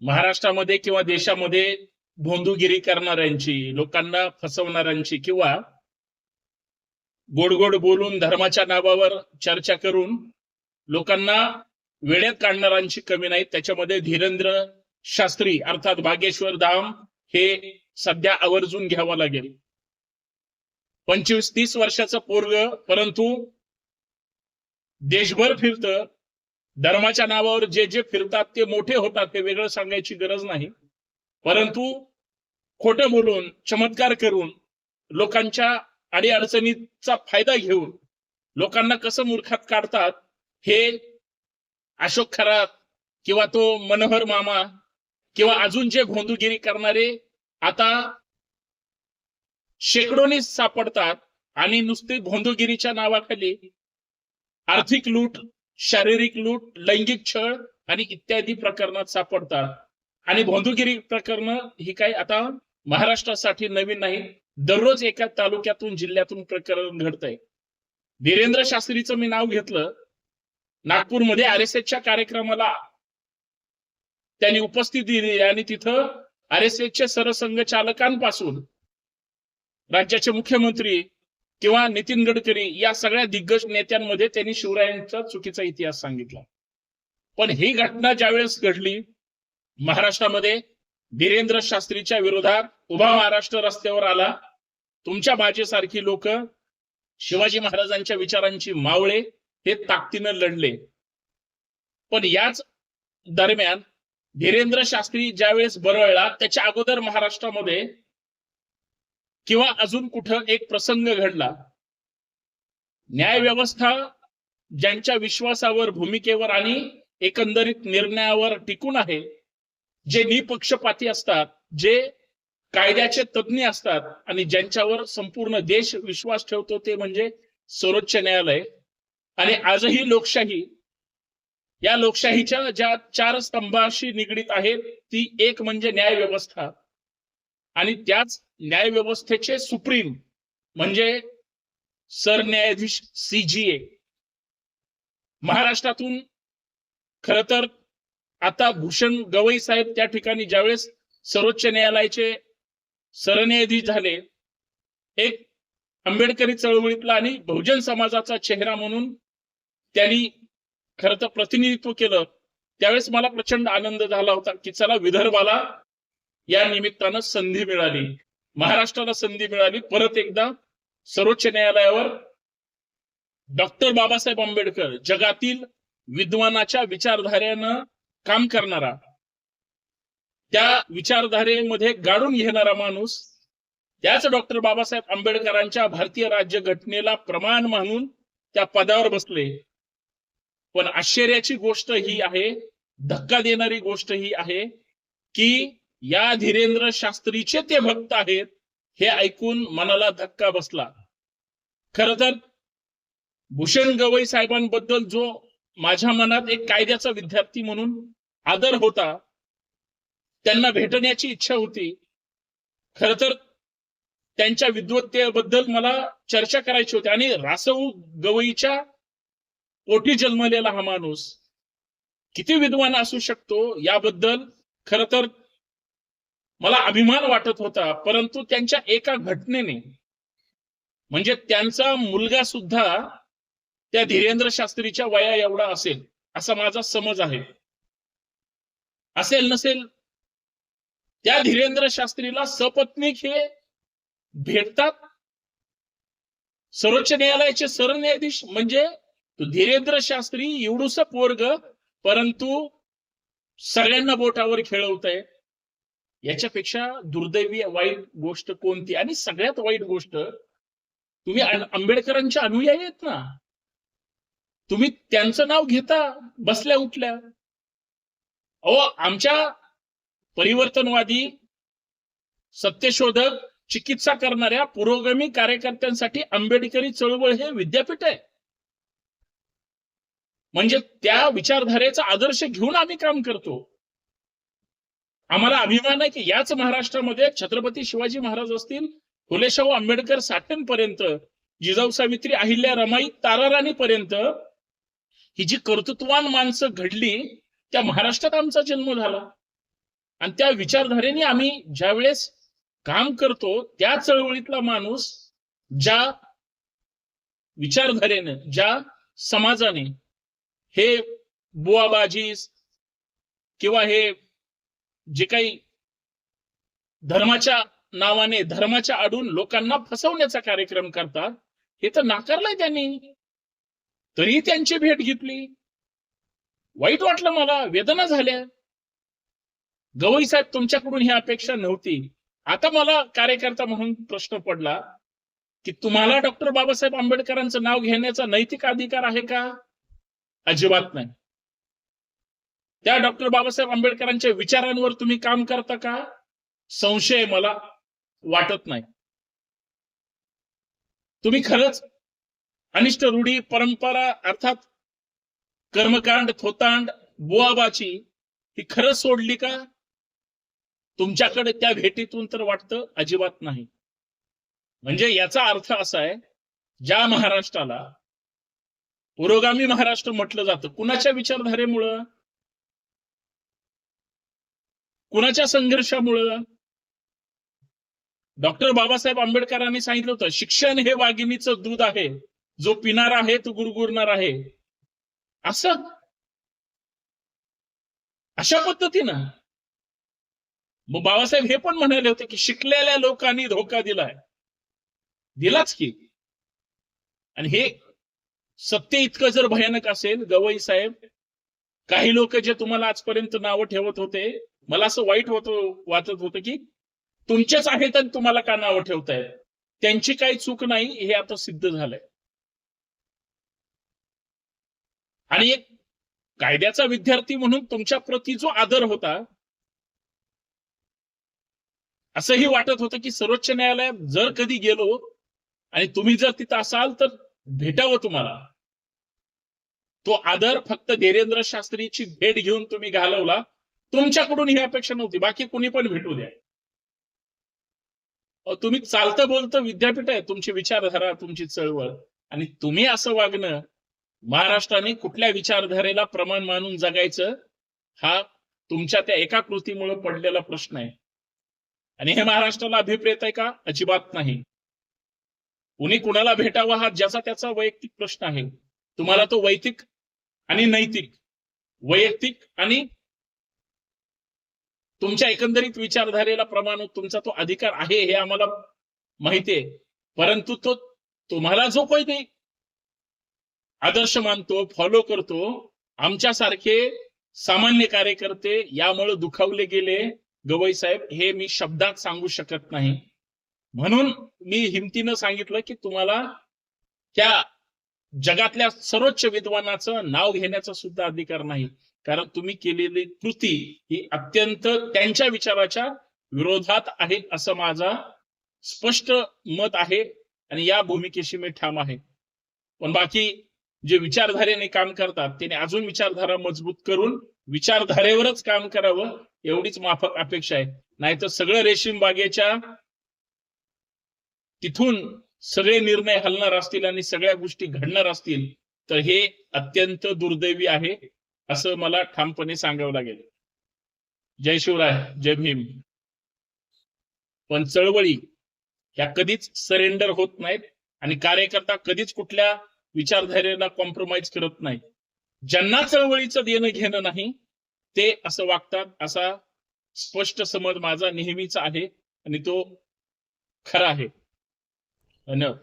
महाराष्ट्रामध्ये किंवा देशामध्ये भोंदूगिरी करणाऱ्यांची, लोकांना फसवणाऱ्यांची किंवा गोड गोड बोलून धर्माच्या नावावर चर्चा करून लोकांना वेड्यात काढणाऱ्यांची कमी नाही. त्याच्यामध्ये धीरेंद्र शास्त्री अर्थात भागेश्वर धाम हे सध्या आवर्जून घ्यावं लागेल. 25-30 वर्षाचं पोरग, परंतु देशभर फिरतं. धर्माच्या नावावर जे जे फिरतात ते मोठे होतात, ते वेगळं सांगायची गरज नाही. परंतु खोटं बोलून, चमत्कार करून, लोकांच्या अडीअडचणीचा फायदा घेऊन लोकांना कसं मूर्खात काढतात हे अशोक खरात किंवा तो मनोहर मामा किंवा अजून जे भोंदूगिरी करणारे आता शेकडोनी सापडतात. आणि नुसते भोंदूगिरीच्या नावाखाली आर्थिक लूट, शारीरिक लूट, लैंगिक छळ आणि इत्यादी प्रकरणात सापडतात. आणि भोंदूगिरी प्रकरण ही काही आता महाराष्ट्रासाठी नवीन नाही. दररोज एका तालुक्यातून, जिल्ह्यातून प्रकरण घडतंय. धीरेंद्र शास्त्रीचं मी नाव घेतलं. नागपूरमध्ये आरएसएसच्या कार्यक्रमाला त्यांनी उपस्थिती दिली आणि तिथं आरएसएसचे सरसंघचालकांपासून राज्याचे मुख्यमंत्री किंवा नितीन गडकरी या सगळ्या दिग्गज नेत्यांमध्ये त्यांनी शिवरायांचा चुकीचा इतिहास सांगितला. पण ही घटना ज्यावेळेस घडली महाराष्ट्रामध्ये, धीरेंद्र शास्त्रीच्या विरोधात उभा महाराष्ट्र रस्त्यावर आला. तुमच्या माझ्यासारखी लोक शिवाजी महाराजांच्या विचारांची मावळे हे ताकदीनं लढले. पण याच दरम्यान धीरेंद्र शास्त्री ज्यावेळेस बरळला, त्याच्या अगोदर महाराष्ट्रामध्ये किंवा अजून कुठं एक प्रसंग घडला. न्याय व्यवस्था ज्यांच्या विश्वासावर, भूमिकेवर आणि एकंदरीत निर्णयावर टिकून आहे, जे निपक्षपाती असतात, जे कायद्याचे तज्ज्ञ असतात आणि ज्यांच्यावर संपूर्ण देश विश्वास ठेवतो, ते म्हणजे सर्वोच्च न्यायालय. आणि आजही लोकशाही, या लोकशाहीच्या ज्या 4 स्तंभाशी निगडीत आहेत, ती एक म्हणजे न्याय व्यवस्था. आणि त्याच न्याय व्यवस्थेचे सुप्रीम म्हणजे सरन्यायाधीश CJA. महाराष्ट्रातून खर तर आता भूषण गवई साहेब त्या ठिकाणी ज्यावेळेस सर्वोच्च न्यायालयाचे सरन्यायाधीश झाले, एक आंबेडकरी चळवळीतला आणि बहुजन समाजाचा चेहरा म्हणून त्यांनी खर तर प्रतिनिधित्व केलं. त्यावेळेस मला प्रचंड आनंद झाला होता की चला, विदर्भाला या निमित्तानं संधी मिळाली, महाराष्ट्राला संधी मिळाली. परत एकदा सर्वोच्च न्यायालयावर डॉक्टर बाबासाहेब आंबेडकर, जगातील विद्वानाच्या विचारधारेनं काम करणारा, त्या विचारधारेमध्ये गाडून घेणारा माणूस, त्याच डॉक्टर बाबासाहेब आंबेडकरांच्या भारतीय राज्यघटनेला प्रमाण म्हणून त्या पदावर बसले. पण आश्चर्याची गोष्ट ही आहे, धक्का देणारी गोष्ट ही आहे की या धीरेंद्र शास्त्रीचे ते भक्त आहेत, हे ऐकून मनाला धक्का बसला. खर तर भूषण गवई साहेबांबद्दल जो माझ्या मनात एक कायद्याचा विद्यार्थी म्हणून आदर होता, त्यांना भेटण्याची इच्छा होती. खर तर त्यांच्या विद्वत्तेबद्दल मला चर्चा करायची होती. आणि रासव गवईच्या पोटी जन्मलेला हा माणूस किती विद्वान असू शकतो याबद्दल खर तर मला अभिमान वाटत होता. परंतु त्यांच्या एका घटनेने, म्हणजे त्यांचा मुलगा सुद्धा त्या धीरेंद्र शास्त्रीच्या वया एवढा असेल असा माझा समज आहे. असेल नसेल, त्या धीरेंद्र शास्त्रीला सपत्नीक हे भेटतात. सर्वोच्च न्यायालयाचे सरन्यायाधीश म्हणजे तो धीरेंद्र शास्त्री एवढूस पोरग, परंतु सगळ्यांना बोटावर खेळवतंय. याच्यापेक्षा दुर्दैवी वाईट गोष्ट कोणती? आणि सगळ्यात वाईट गोष्ट, तुम्ही आंबेडकरांच्या अनुयायी आहेत ना, तुम्ही त्यांचं नाव घेता बसल्या उठल्या. अहो, आमच्या परिवर्तनवादी, सत्यशोधक, चिकित्सा करणाऱ्या पुरोगामी कार्यकर्त्यांसाठी आंबेडकरी चळवळ हे विद्यापीठ आहे. म्हणजे त्या विचारधारेचा आदर्श घेऊन आम्ही काम करतो. आम्हाला अभिमान आहे की याच महाराष्ट्रामध्ये छत्रपती शिवाजी महाराज असतील, फुले शाहू आंबेडकर साठेंपर्यंत, जिजाऊ सावित्री, अहिल्या रमाई, ताराराणी पर्यंत ही जी कर्तृत्ववान माणसं घडली, त्या महाराष्ट्रात आमचा जन्म झाला. आणि त्या विचारधारेने आम्ही ज्या वेळेस काम करतो त्या चळवळीतला माणूस ज्या विचारधारेने, ज्या समाजाने हे बुवाबाजी किंवा हे जे काही धर्माच्या नावाने, धर्माच्या आडून लोकांना फसवण्याचा कार्यक्रम करतात, हे तर नाकारलंय त्यांनी. तरी त्यांची भेट घेतली. वाईट वाटलं, मला वेदना झाल्या. गवई साहेब, तुमच्याकडून ही अपेक्षा नव्हती. आता मला कार्यकर्ता म्हणून प्रश्न पडला की तुम्हाला डॉक्टर बाबासाहेब आंबेडकरांचं नाव घेण्याचा नैतिक अधिकार आहे का? अजिबात नाही. त्या डॉक्टर बाबासाहेब आंबेडकरांच्या विचारांवर तुम्ही काम करता का? संशय मला वाटत नाही. तुम्ही खरंच अनिष्ट रूढी, परंपरा, अर्थात कर्मकांड, थोतांड, बुवाबाची ही खरंच सोडली का? तुमच्याकडे त्या भेटीतून तर वाटतं अजिबात नाही. म्हणजे याचा अर्थ असा आहे, ज्या महाराष्ट्राला पुरोगामी महाराष्ट्र म्हटलं जातं, कुणाच्या विचारधारेमुळं, कुणाच्या संघर्षामुळं? डॉक्टर बाबासाहेब आंबेडकरांनी सांगितलं होतं, शिक्षण हे वाघिणीचं दूध आहे, जो पिणार आहे तो गुरगुरणार आहे. असं अशा पद्धतीनं मग बाबासाहेब हे पण म्हणाले होते की शिकलेल्या लोकांनी धोका दिलाय. दिलाच की. आणि हे सत्य इतकं जर भयानक असेल, गवई साहेब, काही लोक जे तुम्हाला आजपर्यंत नावं ठेवत होते, मला असं वाटत होतं की तुमचेच आहेत आणि तुम्हाला का नावं ठेवतायत. त्यांची काही चूक नाही, हे आता सिद्ध झालंय. आणि एक कायद्याचा विद्यार्थी म्हणून तुमच्या प्रती जो आदर होता, असंही वाटत होतं की सर्वोच्च न्यायालयात जर कधी गेलो आणि तुम्ही जर तिथं असाल तर भेटावं तुम्हाला. तो आदर फक्त धीरेंद्र शास्त्रीची भेट घेऊन तुम्ही घालवला. तुमच्याकडून ही अपेक्षा नव्हती. बाकी कुणी पण भेटू द्या. तुम्ही चालतं बोलतं विद्यापीठ आहे, तुमची विचारधारा, तुमची चळवळ, आणि तुम्ही असं वागणं, महाराष्ट्राने कुठल्या विचारधारेला प्रमाण मानून जगायचं, हा तुमच्या त्या एका कृतीमुळे पडलेला प्रश्न आहे. आणि हे महाराष्ट्राला अभिप्रेत आहे का? अजिबात नाही. कुणी कुणाला भेटावा हा ज्याचा त्याचा वैयक्तिक प्रश्न आहे. तुम्हाला तो वैयक्तिक आणि नैतिक, वैयक्तिक आणि तुमच्या एकंदरीत विचारधारेला प्रमाण तुमचा तो अधिकार आहे, हे आम्हाला माहिती आहे. परंतु तो तुम्हाला जो कोणी आदर्श मानतो, फॉलो करतो, आमच्यासारखे सामान्य कार्यकर्ते यामुळे दुखावले गेले, गवई साहेब, हे मी शब्दात सांगू शकत नाही. म्हणून मी हिमतीनं सांगितलं की तुम्हाला त्या जगातल्या सर्वोच्च विद्वानाचं नाव घेण्याचा सुद्धा अधिकार नाही, कारण तुम्ही केलेली कृती ही अत्यंत त्यांच्या विचाराच्या विरोधात आहे, असं माझा स्पष्ट मत आहे. आणि या भूमिकेशी मी ठाम आहे. पण बाकी जे विचारधारेने काम करतात त्यांनी अजून विचारधारा मजबूत करून विचारधारेवरच काम करावं, एवढीच माफक अपेक्षा आहे. नाहीतर सगळं रेशीम बागेच्या तिथून सगळे निर्णय हलणार असतील आणि सगळ्या गोष्टी घडणार असतील तर हे अत्यंत दुर्दैवी आहे, असं मला ठामपणे सांगावं लागेल. जय शिवराय, जय भीम. पण चळवळी ह्या कधीच सरेंडर होत नाहीत आणि कार्यकर्ता कधीच कुठल्या विचारधारेला कॉम्प्रोमाइज करत नाही. ज्यांना चळवळीचं देणं घेणं नाही ते असं वागतात, असा स्पष्ट समज माझा नेहमीच आहे आणि तो खरा आहे. धन्यवाद.